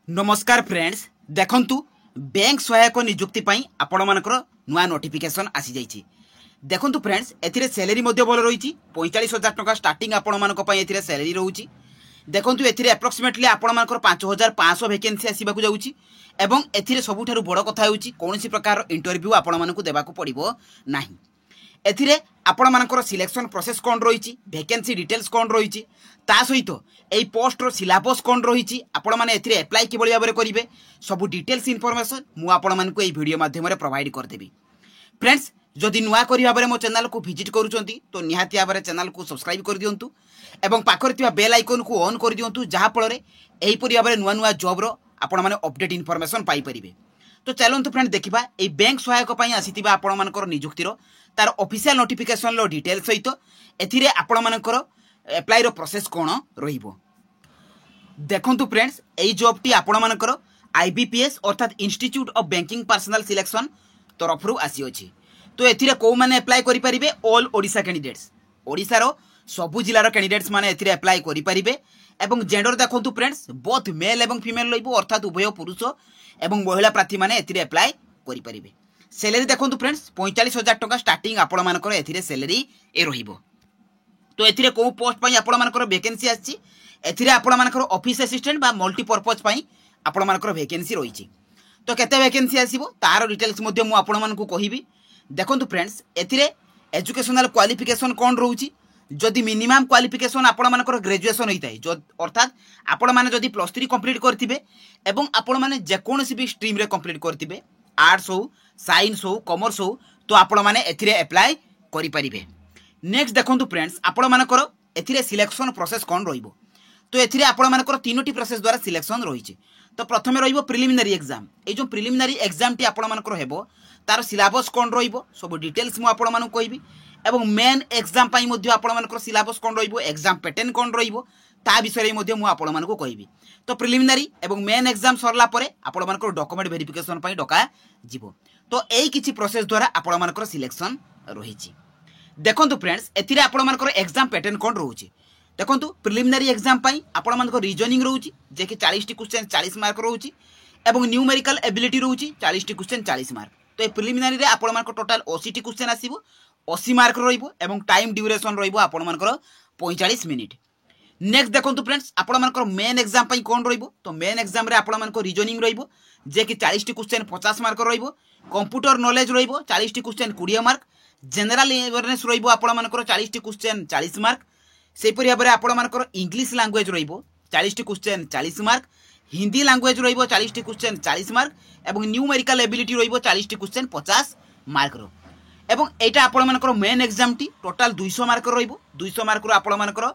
नमस्कार फ्रेंड्स देखंतु बैंक सहायक नियुक्ति पाई आपण मानकर नुआ नोटिफिकेशन आसी जाइछि। देखंतु फ्रेंड्स एथिरे सैलरी मध्ये बोल रही 45,000 टका स्टार्टिंग आपण मानक पाई एथिरे सैलरी रहउछि। देखंतु एथिरे अप्रोक्सीमेटली आपण मानकर 5,500 वैकेंसी आसीबाकू जाउछि एवं एथिरे सबुठारु बड़ कथा होउछि कोनोसी प्रकार इंटरव्यू आपण मानकू देबाकू पड़िबो नाही। एथिरे आपण मानकर सिलेक्शन प्रोसेस कोन रहिछि, वैकेंसी डिटेल्स कोन रहिछि, ता सहित एई पोस्ट रो सिलेबस कोन रहिछि, आपण माने एथिरे अप्लाई किबळी भाबरे करिवे सब डिटेल्स इन्फॉर्मेशन मु आपण मानकू एई वीडियो माध्यम रे प्रोवाइड कर देबी। फ्रेंड्स जदि नुआ करि भाबरे मो चैनल को विजिट करूचंती तो निहाती भाबरे चैनल को सब्सक्राइब कर दियंतु एवं पाखरे थिबा बेल आइकन को ऑन कर दियंतु जहा फल रे एई परि भाबरे नुआ नुआ जॉब रो आपण माने अपडेट इन्फॉर्मेशन पाई परिबे। तो चलंतु फ्रेंड देखिबा एई बैंक सहायक पई आसीतिबा आपण मानकर नियुक्तिर तार ऑफिशियल नोटिफिकेशन लो डिटेल सहित एथिरे आपण मानकर अप्लाई रो प्रोसेस कोन रहिबो। देखंतु फ्रेंड्स एई जॉब टी आपण मानकर आईबीपीएस अर्थात institute of banking personnel selection तरफरु आसी अछि। तो एथिरे को माने अप्लाई करि परिबे ऑल ओडिसा कैंडिडेट्स, ओडिसा रो सबु जिल्ला रो कैंडिडेट्स माने एथिरे अप्लाई करि परिबे एवं जेंडर देखंतु फ्रेंड्स बोथ मेल एवं फीमेल लइबो अर्थात उभय पुरुष एवं महिला प्रार्थी माने एथिरे अप्लाई करि परिबे। सैलरी देखंतु फ्रेंड्स 45,000 टका स्टार्टिंग आपण मानकर एथिरे सैलरी ए रहिबो। तो एथिरे को पोस्ट पई आपण मानकर वैकेंसी आछि, एथिरे आपण मानकर ऑफिस असिस्टेंट बा मल्टीपर्पज पई आपण मानकर वैकेंसी रहिछि। तो केते वैकेंसी आसीबो तार डिटेल्स मध्ये मु आपण मानकू कहिबी। देखंतु फ्रेंड्स एथिरे एजुकेशनल क्वालिफिकेशन कोन रहउछि, जदि मिनिमम क्वालिफिकेशन आपण मानकर ग्रेजुएशन होइताय जो अर्थात आपण माने जदि +3 कंप्लीट करथिबे एवं आपण माने जे कोनोसी भी स्ट्रीम रे कंप्लीट करथिबे आर्ट्स हो साइंस हो कॉमर्स हो तो आपण माने एथिरे अप्लाई करि परिबे। नेक्स्ट देखंतु फ्रेंड्स आपण मानकर एथिरे सिलेक्शन प्रोसेस कोन रहिबो। तो एथिरे आपण मानकर तीनोटी प्रोसेस द्वारा सिलेक्शन रहिछि। तो प्रथमे रहिबो प्रिलिमिनरी एग्जाम, ए जो प्रिलिमिनरी एग्जाम टी आपण मानकर हेबो तार सिलेबस कोन रहिबो सब डिटेल्स मु आपण मानकू कहिबी एवं मेन एग्जाम पाई मध्ये आपण मानकर सिलेबस कोन रहिबो एग्जाम पैटर्न कोन रहिबो ता विषय मध्ये मु आपण मानकू कहिबी। तो प्रिलिमिनरी एवं मेन एग्जाम सरला परे आपण मानकर डॉक्यूमेंट वेरिफिकेशन पाई डका जिवो। तो एई किछि प्रोसेस द्वारा आपण मानकर सिलेक्शन रहिछि। देखंतु फ्रेंड्स एथिरे आपण मानकर एग्जाम पैटर्न कोन रहउछि। देखंतु प्रिलिमिनरी एग्जाम पाई आपण मानकर रीजनिंग रहउछि जे कि 40 टी क्वेश्चन 40 मार्क रहउछि एवं न्यूमेरिकल एबिलिटी रहउछि 40 टी क्वेश्चन 40 मार्क। तो ए प्रिलिमिनरी रे आपण मानकर टोटल 80 टी क्वेश्चन आसीबो 80 मार्क रहिबो एवं टाइम ड्यूरेशन रहिबो आपण मानकर 45 मिनिट। नेक्स्ट देखंतु फ्रेंड्स आपण मानकर मेन एग्जाम पाई कोन रहिबो। तो मेन एग्जाम रे आपण मानकर रीजनिंग रहिबो जे कि 40 टी क्वेश्चन 50 मार्क रहिबो, कंप्यूटर नॉलेज रहिबो 40 टी क्वेश्चन 20 मार्क, जनरल अवेयरनेस रहिबो आपण मानकर 40 टी क्वेश्चन 40 मार्क, सेपरि भाबरे आपण मानकर इंग्लिश लैंग्वेज रहिबो 40 टी क्वेश्चन 40 मार्क, हिंदी लैंग्वेज रहिबो 40 टी क्वेश्चन 40 मार्क एवं न्यूमेरिकल एबिलिटी रहिबो 40 टी क्वेश्चन 50 मार्क रो एवं एटा आपण मानकर main exam T total 200 mark रहिबो 200 मार्क रो आपण मानकर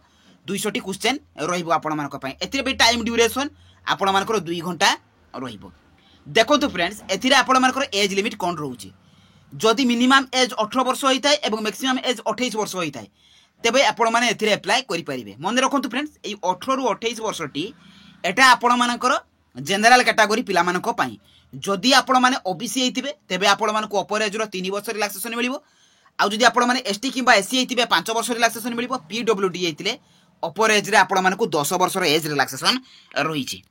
200 टी क्वेश्चन रहिबो आपण मानकर पई। एथिरे बे टाइम ड्यूरेशन आपण मानकर 2 घंटा रहिबो। देखंतु फ्रेंड्स एथिरे आपण मानकर एज लिमिट कोन रहउछि, जदि मिनिमम एज 18 वर्ष होइताय एवं मैक्सिमम एज 28 वर्ष होइताय तेबे आपण माने एथिरे अप्लाई करि परिबे। मन रखंतु फ्रेंड्स एई 18 रु 28 वर्ष टी एटा आपण मानकर जनरल कैटेगरी पिला मानको पई। जदि आपण माने ओबीसी हेतिबे तेबे आपण मानको अपर एज रो 3 वर्ष रिलैक्सेशन मिलिबो, आ जदि आपण माने एसटी किबा एससी हेतिबे 5 वर्ष रिलैक्सेशन मिलिबो, पीडब्ल्यूडी हेतिले अपर एज रे आपण मानको 10 वर्ष रो एज रिलैक्सेशन रहिछि।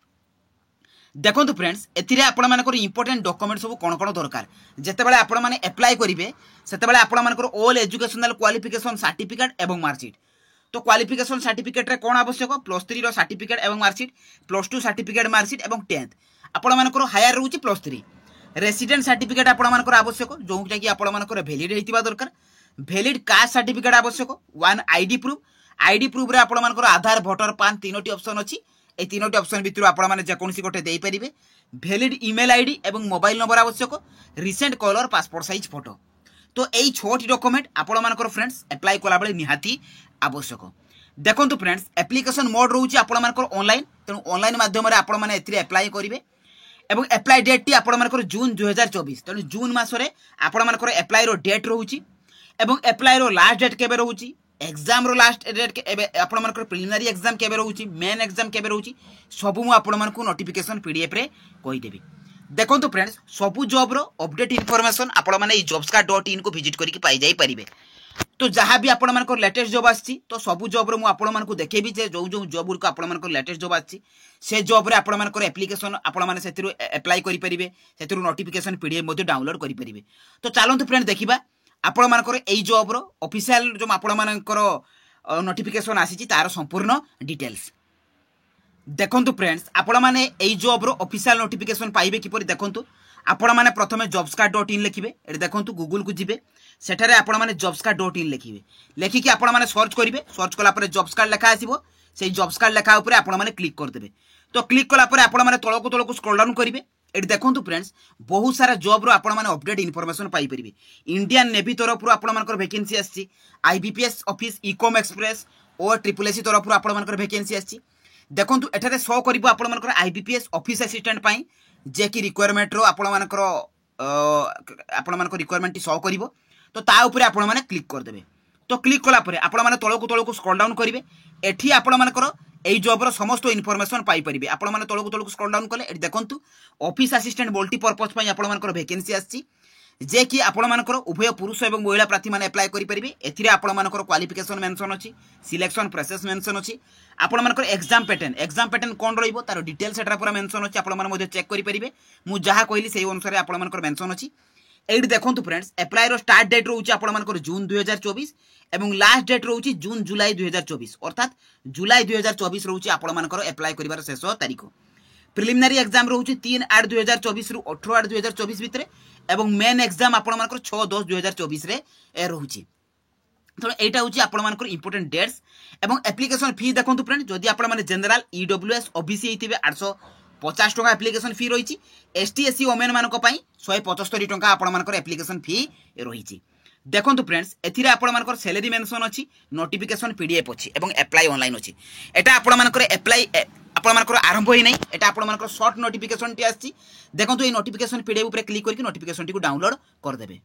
देखंतु फ्रेंड्स एथिरे आपण मानकर इंपोर्टेंट डॉक्यूमेंट सब कोन कोन दरकार जते बेले आपण माने अप्लाई करिवे सेते बेले आपण मानकर ऑल एजुकेशनल क्वालिफिकेशन सर्टिफिकेट एवं मार्कशीट। तो क्वालिफिकेशन सर्टिफिकेट रे कोन आवश्यक +3 रो सर्टिफिकेट एवं मार्कशीट, +2 सर्टिफिकेट मार्कशीट एवं 10th आपण मानकर हायर रहउची +3। रेसिडेंट सर्टिफिकेट आपण मानकर आवश्यक जोंटा कि आपण मानकर वैलिड हेतिबा दरकार। वैलिड कास्ट सर्टिफिकेट आवश्यक, 1 आईडी प्रूफ रे आपण मानकर आधार वोटर पान तीनोटी ऑप्शन अछि। ए तीनोटी ऑप्शन भितर आपण माने जे कोनसी गोटे देई परिबे। वैलिड ईमेल आईडी एवं मोबाइल नंबर आवश्यक, recent colour passport size photo. तो एई 6टी डॉक्यूमेंट आपण मानकर फ्रेंड्स अप्लाई कला बेले निहाती आवश्यक। देखंतु फ्रेंड्स एप्लिकेशन मोड रहउची आपण मानकर ऑनलाइन, तेनु ऑनलाइन माध्यम रे आपण माने एथिरे अप्लाई करिवे एवं अप्लाई डेट टी आपण मानकर जून 2024। तेनु जून मास रे आपण मानकर अप्लाई रो डेट रहउची एवं अप्लाई रो लास्ट डेट केबे रहउची, एग्जाम रो लास्ट डेट के एबे आपण मानकर प्रिलिमिनरी एग्जाम केबे रहउची, मेन एग्जाम केबे रहउची सबु मु आपण मानकू नोटिफिकेशन पीडीएफ रे कहि देबी। देखंतु फ्रेंड्स सबु जॉब रो अपडेट इन्फॉर्मेशन आपण माने ई jobscard.in को विजिट करिके पाई जाई परिबे। तो जहाँ भी आपण मानकर लेटेस्ट जॉब आछि तो सबु जॉब रो मु आपण मानकु देखेबी जे जो जो जॉब गुरको आपण मानकर लेटेस्ट जॉब आछि से जॉब रे आपण मानकर एप्लीकेशन आपण माने सेतिरु अप्लाई करि परिबे सेतिरु नोटिफिकेशन पीडीएफ मध्ये डाउनलोड करि परिबे। तो चलंतु फ्रेंड देखिबा आपण मानकर एई जॉब रो ऑफिशियल जो आपण मानकर नोटिफिकेशन आछि तार संपूर्ण डिटेल्स देखंतु फ्रेंड्स आपण माने एई जॉब रो ऑफिशियल नोटिफिकेशन पाइबे किपरि देखंतु आपण माने प्रथमे jobscard.in लिखिबे एठी देखंतु गूगल को जिबे सेठारे आपण माने jobscard.in लिखिबे लेखि कि आपण माने सर्च करिवे सर्च कला परे jobscard लेखा आसीबो सेई jobscard लेखा ऊपर आपण माने क्लिक कर देबे। तो क्लिक कला परे आपण माने तळको स्क्रॉल डाउन करिवे एठी देखंतु फ्रेंड्स बहुत सारा जॉब रो आपण माने अपडेट इन्फॉर्मेशन पाई परिबे। इंडियन नेवी तरफ रो आपण मानकर वैकेंसी आछि आईबीपीएस ऑफिस इकॉम एक्सप्रेस और ट्रिपल एसी तरफ रो आपण मानकर वैकेंसी आछि देखंतु एठारे शो करिवो आपण मानकर आईबीपीएस ऑफिस असिस्टेंट पई जे कि रिक्वायरमेंट रो आपण मानकर रिक्वायरमेंट शो करिवो। तो ता ऊपर आपण माने क्लिक कर देबे। तो क्लिक कला परे आपण माने तळको स्क्रॉल डाउन करिवे एठी आपण मानकर एई जॉब रो समस्त इन्फॉर्मेशन पाई परिबे। आपण माने तळको स्क्रॉल डाउन कले एठी देखंतु ऑफिस असिस्टेंट मल्टी पर्पस पई आपण मानकर वैकेंसी आछि जे कि आपण मानकर उभय पुरुष एवं महिला प्रार्थी माने अप्लाई करि परिबे। एथिरे आपण मानकर क्वालिफिकेशन मेंशन अछि सिलेक्शन प्रोसेस मेंशन अछि आपण मानकर एग्जाम पैटर्न कोन रहइबो तार डिटेल्स एटा पूरा मेंशन अछि आपण माने मध्ये चेक करि परिबे। मु जहा कहली सेही अनुसार आपण मानकर मेंशन अछि एठी देखंतु फ्रेंड्स अप्लाई रो स्टार्ट डेट रहउछि आपण मानकर जून 2024 एवं लास्ट डेट रहउछि जून जुलाई 2024 अर्थात जुलाई 2024 रहउछि आपण मानकर अप्लाई करिवार शेष तारीख। प्रिलिमिनरी एग्जाम रहउछि 3/8/2024 रु 18/8/2024 भितरे एवं मेन एग्जाम आपण मानकर 6/10/2024 रे रहउछि। तो एटा होछि आपण मानकर इंपोर्टेंट डेट्स एवं एप्लीकेशन फी देखंतु फ्रेंड जदि आपण माने जनरल ईडब्ल्यूएस ओबीसी हेतिबे 850 टका एप्लीकेशन फी रहिछि एसटी एससी वोमेन मानक पई 175 टका आपण मानकर एप्लीकेशन फी रहिछि। देखंतु फ्रेंड्स एथिरे आपण मानकर सैलरी मेंशन अछि नोटिफिकेशन पीडीएफ अछि एवं अप्लाई ऑनलाइन अछि एटा आपण मानकर अप्लाई आपण मानकर आरंभ होई नै एटा आपण मानकर शॉर्ट नोटिफिकेशन टी आछि देखंतु ए नोटिफिकेशन पीडीएफ ऊपर क्लिक करके नोटिफिकेशन टी को डाउनलोड कर देबे।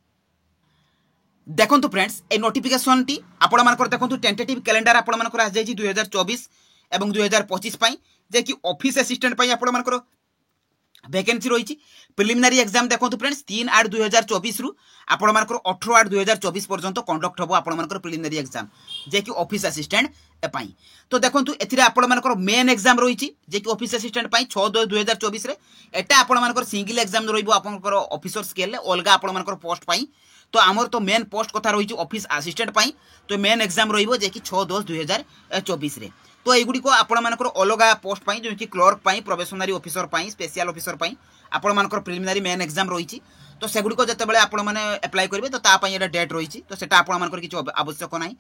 देखंतु फ्रेंड्स ए नोटिफिकेशन टी आपण मानकर देखंतु टेंटेटिव कैलेंडर आपण मानकर आ जाई 2024 एवं 2025 पई जे कि ऑफिस असिस्टेंट पई आपण मानकर वैकेंसी रही। प्रिलिमिनरी एग्जाम देखो फ्रेंड्स 3/8/2024 रु आपण मानकर 18/8/2024 पर्यंत कंडक्ट हबो आपण मानकर प्रिलिमिनरी एग्जाम जे कि ऑफिस असिस्टेंट पाई। तो देखंतु एथिरे आपण मानकर मेन एग्जाम रही जे कि ऑफिस असिस्टेंट पाई 6/10/2024 रे एटा आपण मानकर सिंगल एग्जाम रहइबो आपनकर ऑफिसर स्केल ले अलगा आपण मानकर पोस्ट पाई। तो आमर तो मेन पोस्ट कथा रही ऑफिस असिस्टेंट पाई तो मेन एग्जाम रहिबो जे कि 6/10/2024 रे। तो एगुडी को आपण मानकर अलगा पोस्ट पाई जो कि क्लर्क पाई प्रोबेशनरी ऑफिसर पाई स्पेशल ऑफिसर पाई आपण मानकर प्रिलिमिनरी मेन एग्जाम रही। तो सेगुडी को जते बेले आपण माने अप्लाई करिवे तो ता पई एटा डेट रही तो सेटा आपण मानकर किछ आवश्यक नाही।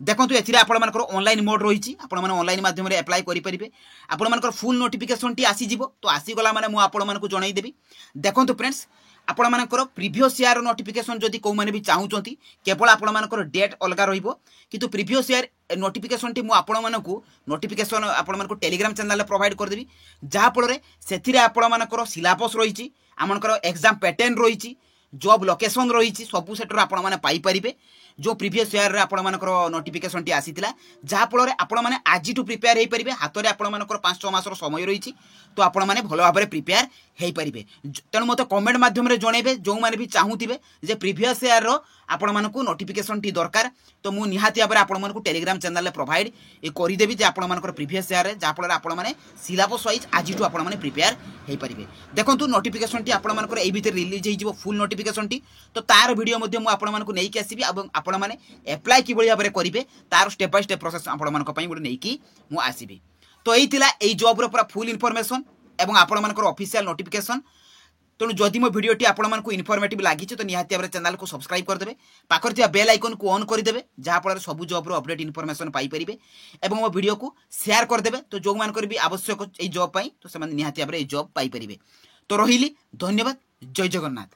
देखंतु एथिरे आपण मानकर ऑनलाइन मोड रही आपण माने ऑनलाइन माध्यम रे अप्लाई करि परिबे। आपण मानकर फुल नोटिफिकेशन टी आसी जिवो तो आसी गला माने मु आपण मानकु जणाई देबी। देखंतु फ्रेंड्स आपण मानकर प्रीवियस ईयर नोटिफिकेशन जदि को माने भी चाहुचंती केवल आपण मानकर डेट अलगा रहिबो किंतु प्रीवियस ईयर नोटिफिकेशन टी मु आपण मानकु नोटिफिकेशन आपण मानकु टेलीग्राम चैनल रे प्रोवाइड कर देबी जहा फल सेथिरे आपण मानकर सिलेबस रहिछि आमनकर एग्जाम पैटर्न रहिछि जॉब लोकेशन रहिछि सबु सेटर आपण माने पाई परिबे जो प्रीवियस ईयर रे आपण मानकर नोटिफिकेशन टी आसीतिला जहा फल आपण माने आज टू प्रिपेयर हे परिबे हाथ रे आपण मानकर 5-6 मास रो समय रहिछि तो आपण माने भलो भाबरे प्रिपेयर हे परिबे। तेणु मते कमेंट माध्यम रे जणेबे जो माने भी चाहुतिबे जे प्रीवियस ईयर रो आपण मानकु नोटिफिकेशन टी दरकार तो मु निहाती भाबरे आपण मानकु टेलीग्राम चैनल रे प्रोवाइड ए करि देबी जे आपण मानकर प्रीवियस ईयर रे जहा फल आपण माने सिलेबस वाइज आज टू आपण माने प्रिपेयर हे परिबे। देखंतु नोटिफिकेशन टी आपण मानकर ए भीतर रिलीज हे जिवो फुल नोटिफिकेशन टी तो तार वीडियो मध्ये मु आपण मानकु नेकी आसीबी एवं आपण माने अप्लाई किबळी भाबरे करिवे तार स्टेप बाय स्टेप प्रोसेस आपण मानक पई गुड नेकी मु आसीबी। तो एई थिला एई जॉब रो पूरा फुल इन्फॉर्मेशन एवं आपण मानकर ऑफिशियल नोटिफिकेशन। तेणु जदि मो वीडियो टी आपण मानकु इन्फॉर्मेटिव लागि तो निहाती भाबरे चैनल को सब्सक्राइब कर देबे पाखर थिया बेल आइकन को ऑन कर देबे जहा फल सब जॉब रो अपडेट इन्फॉर्मेशन पाई परिबे एवं मो वीडियो को शेयर कर देबे तो जो मानकर भी आवश्यक एई जॉब पई तो से निहाती भाबरे एई जॉब पाई परिबे। तो रहिली धन्यवाद जय जगन्नाथ।